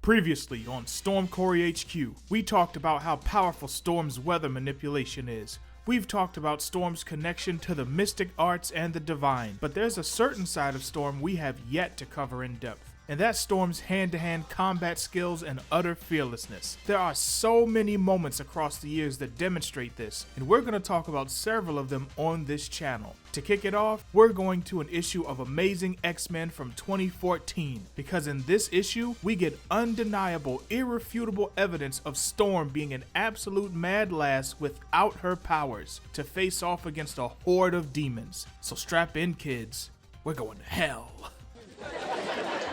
Previously on Storm Corey HQ, we talked about how powerful Storm's weather manipulation is. We've talked about Storm's connection to the mystic arts and the divine, but there's a certain side of Storm we have yet to cover in depth, and that's Storm's hand-to-hand combat skills and utter fearlessness. There are so many moments across the years that demonstrate this, and we're going to talk about several of them on this channel. To kick it off, we're going to an issue of Amazing X-Men from 2014, because in this issue, we get undeniable, irrefutable evidence of Storm being an absolute mad lass without her powers to face off against a horde of demons. So strap in, kids. We're going to hell.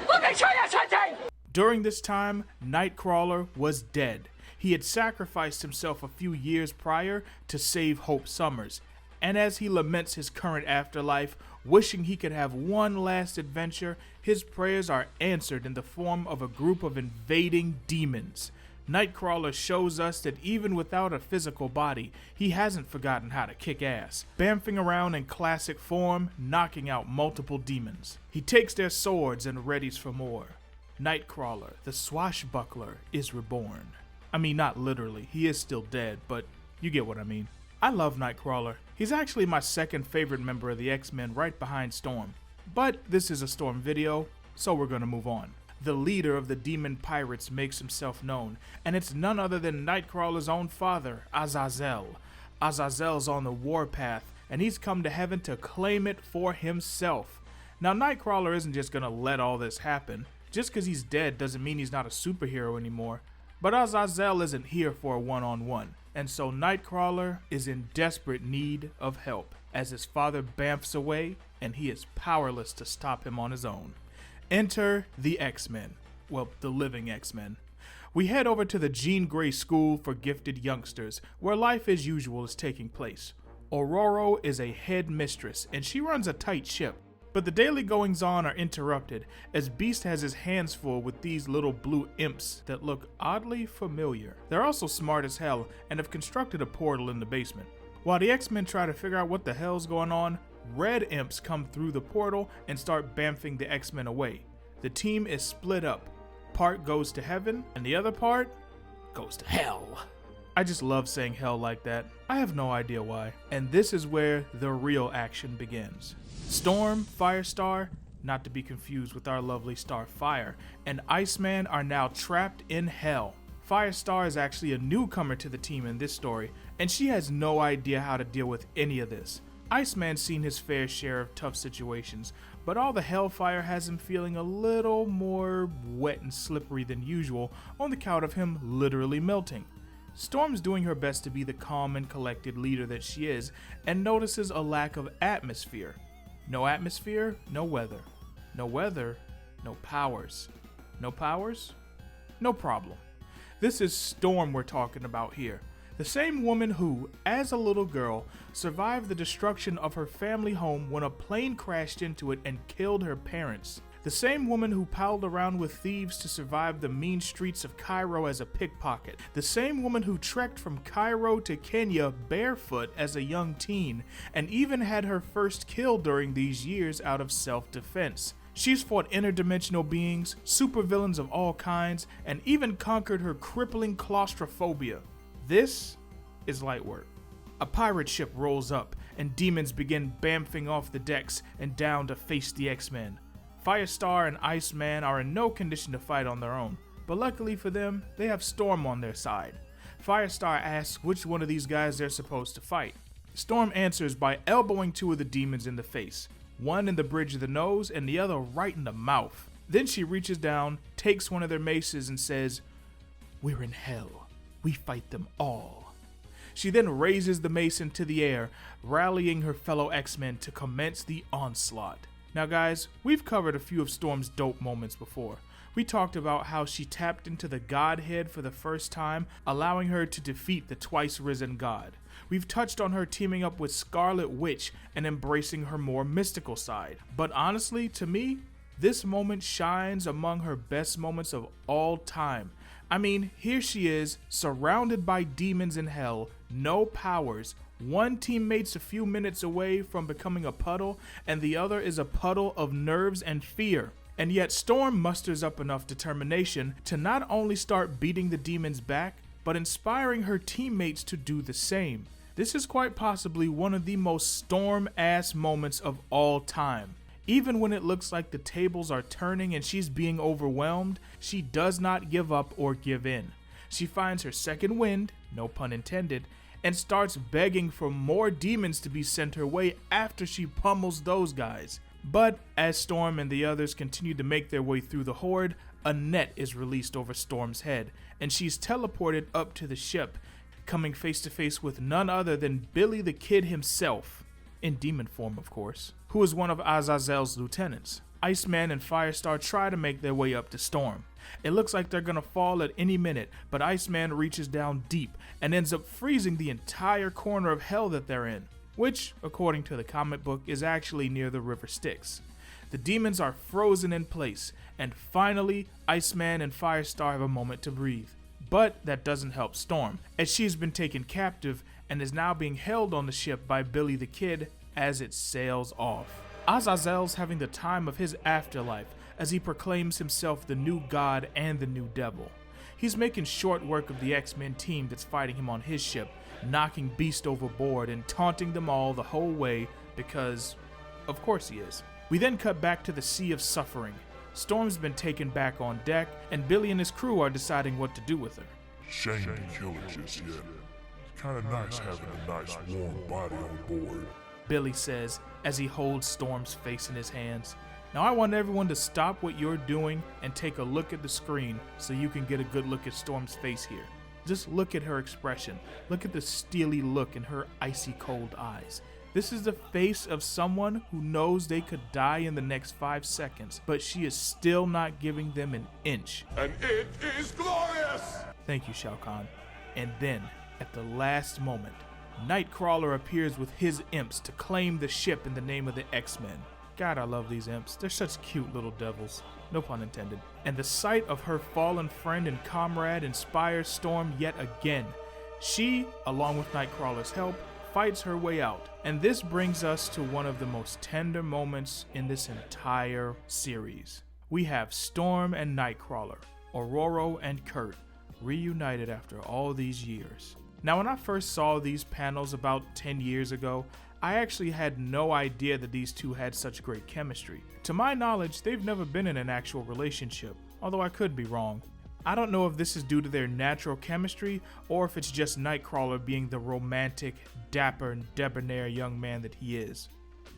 Let me show you something! During this time, Nightcrawler was dead. He had sacrificed himself a few years prior to save Hope Summers, and as he laments his current afterlife, wishing he could have one last adventure, his prayers are answered in the form of a group of invading demons. Nightcrawler shows us that even without a physical body, he hasn't forgotten how to kick ass, bamfing around in classic form, knocking out multiple demons. He takes their swords and readies for more. Nightcrawler, the swashbuckler, is reborn. I mean, not literally, he is still dead, but you get what I mean. I love Nightcrawler. He's actually my second favorite member of the X-Men, right behind Storm. But this is a Storm video, so we're gonna move on. The leader of the demon pirates makes himself known, and it's none other than Nightcrawler's own father, Azazel. Azazel's on the warpath, and he's come to heaven to claim it for himself. Now, Nightcrawler isn't just gonna let all this happen. Just because he's dead doesn't mean he's not a superhero anymore. But Azazel isn't here for a one-on-one, and so Nightcrawler is in desperate need of help, as his father bamfs away, and he is powerless to stop him on his own. Enter the X-Men. Well, the living X-Men. We head over to the Jean Grey School for Gifted Youngsters, where life as usual is taking place. Aurora is a head mistress, and she runs a tight ship. But the daily goings-on are interrupted, as Beast has his hands full with these little blue imps that look oddly familiar. They're also smart as hell, and have constructed a portal in the basement. While the X-Men try to figure out what the hell's going on, red imps come through the portal and start bamfing the X-Men away. The team is split up. Part goes to heaven, and the other part goes to hell. I just love saying hell like that. I have no idea why. And this is where the real action begins. Storm, Firestar, not to be confused with our lovely Starfire, and Iceman are now trapped in hell. Firestar is actually a newcomer to the team in this story, and she has no idea how to deal with any of this. Iceman's seen his fair share of tough situations, but all the hellfire has him feeling a little more wet and slippery than usual on the count of him literally melting. Storm's doing her best to be the calm and collected leader that she is, and notices a lack of atmosphere. No atmosphere, no weather. No weather, no powers. No powers? No problem. This is Storm we're talking about here. The same woman who, as a little girl, survived the destruction of her family home when a plane crashed into it and killed her parents. The same woman who palled around with thieves to survive the mean streets of Cairo as a pickpocket. The same woman who trekked from Cairo to Kenya barefoot as a young teen, and even had her first kill during these years out of self-defense. She's fought interdimensional beings, supervillains of all kinds, and even conquered her crippling claustrophobia. This is light work. A pirate ship rolls up, and demons begin bamfing off the decks and down to face the X-Men. Firestar and Iceman are in no condition to fight on their own, but luckily for them, they have Storm on their side. Firestar asks which one of these guys they're supposed to fight. Storm answers by elbowing two of the demons in the face, one in the bridge of the nose and the other right in the mouth. Then she reaches down, takes one of their maces and says, "We're in hell. We fight them all." She then raises the mace into the air, rallying her fellow X-Men to commence the onslaught. Now guys, we've covered a few of Storm's dope moments before. We talked about how she tapped into the Godhead for the first time, allowing her to defeat the twice-risen God. We've touched on her teaming up with Scarlet Witch and embracing her more mystical side. But honestly, to me, this moment shines among her best moments of all time. I mean, here she is, surrounded by demons in hell, no powers, one teammate's a few minutes away from becoming a puddle, and the other is a puddle of nerves and fear. And yet Storm musters up enough determination to not only start beating the demons back, but inspiring her teammates to do the same. This is quite possibly one of the most Storm-ass moments of all time. Even when it looks like the tables are turning and she's being overwhelmed, she does not give up or give in. She finds her second wind, no pun intended, and starts begging for more demons to be sent her way after she pummels those guys. But as Storm and the others continue to make their way through the horde, a net is released over Storm's head, and she's teleported up to the ship, coming face to face with none other than Billy the Kid himself, in demon form of course, who is one of Azazel's lieutenants. Iceman and Firestar try to make their way up to Storm. It looks like they're gonna fall at any minute, but Iceman reaches down deep and ends up freezing the entire corner of hell that they're in, which, according to the comic book, is actually near the river Styx. The demons are frozen in place, and finally, Iceman and Firestar have a moment to breathe. But that doesn't help Storm, as she's been taken captive and is now being held on the ship by Billy the Kid as it sails off. Azazel's having the time of his afterlife as he proclaims himself the new god and the new devil. He's making short work of the X-Men team that's fighting him on his ship, knocking Beast overboard and taunting them all the whole way because, of course he is. We then cut back to the Sea of Suffering. Storm's been taken back on deck, and Billy and his crew are deciding what to do with her. Shame to kill her just yet. Kinda nice having a nice warm body on board, Billy says as he holds Storm's face in his hands. Now I want everyone to stop what you're doing and take a look at the screen so you can get a good look at Storm's face here. Just look at her expression. Look at the steely look in her icy cold eyes. This is the face of someone who knows they could die in the next 5 seconds, but she is still not giving them an inch. and it is glorious! Thank you, Shao Kahn. And then, at the last moment, Nightcrawler appears with his imps to claim the ship in the name of the X-Men. God, I love these imps. They're such cute little devils. No pun intended. And the sight of her fallen friend and comrade inspires Storm yet again. She, along with Nightcrawler's help, fights her way out. And this brings us to one of the most tender moments in this entire series. We have Storm and Nightcrawler, Aurora and Kurt, reunited after all these years. Now, when I first saw these panels about 10 years ago, I actually had no idea that these two had such great chemistry. To my knowledge, they've never been in an actual relationship, although I could be wrong. I don't know if this is due to their natural chemistry or if it's just Nightcrawler being the romantic, dapper, and debonair young man that he is.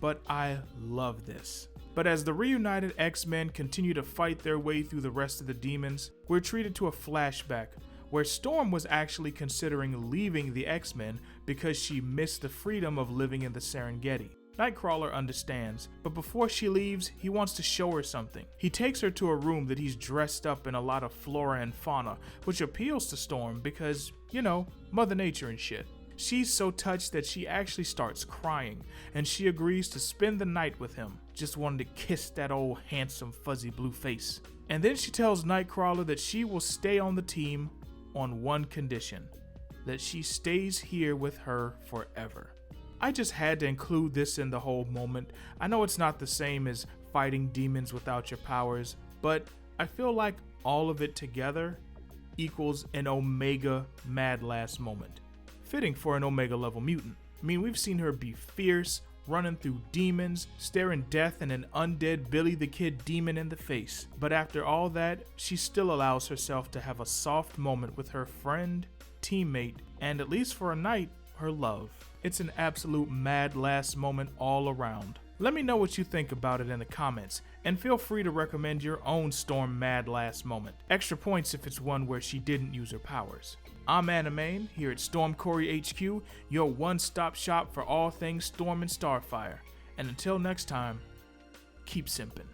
But I love this. But as the reunited X-Men continue to fight their way through the rest of the demons, we're treated to a flashback where Storm was actually considering leaving the X-Men because she missed the freedom of living in the Serengeti. Nightcrawler understands, but before she leaves, he wants to show her something. He takes her to a room that he's dressed up in a lot of flora and fauna, which appeals to Storm because, you know, Mother Nature and shit. She's so touched that she actually starts crying, and she agrees to spend the night with him, just wanting to kiss that old handsome fuzzy blue face. And then she tells Nightcrawler that she will stay on the team on one condition, that she stays here with her forever. I just had to include this in the whole moment. I know it's not the same as fighting demons without your powers, but I feel like all of it together equals an Omega mad last moment. Fitting for an Omega level mutant. I mean, we've seen her be fierce, running through demons, staring death and an undead Billy the Kid demon in the face. But after all that, she still allows herself to have a soft moment with her friend, teammate, and at least for a night, her love. It's an absolute mad last moment all around. Let me know what you think about it in the comments, and feel free to recommend your own Storm mad last moment. Extra points if it's one where she didn't use her powers. I'm Animane, here at Storm Corey HQ, your one-stop shop for all things Storm and Starfire. And until next time, keep simping.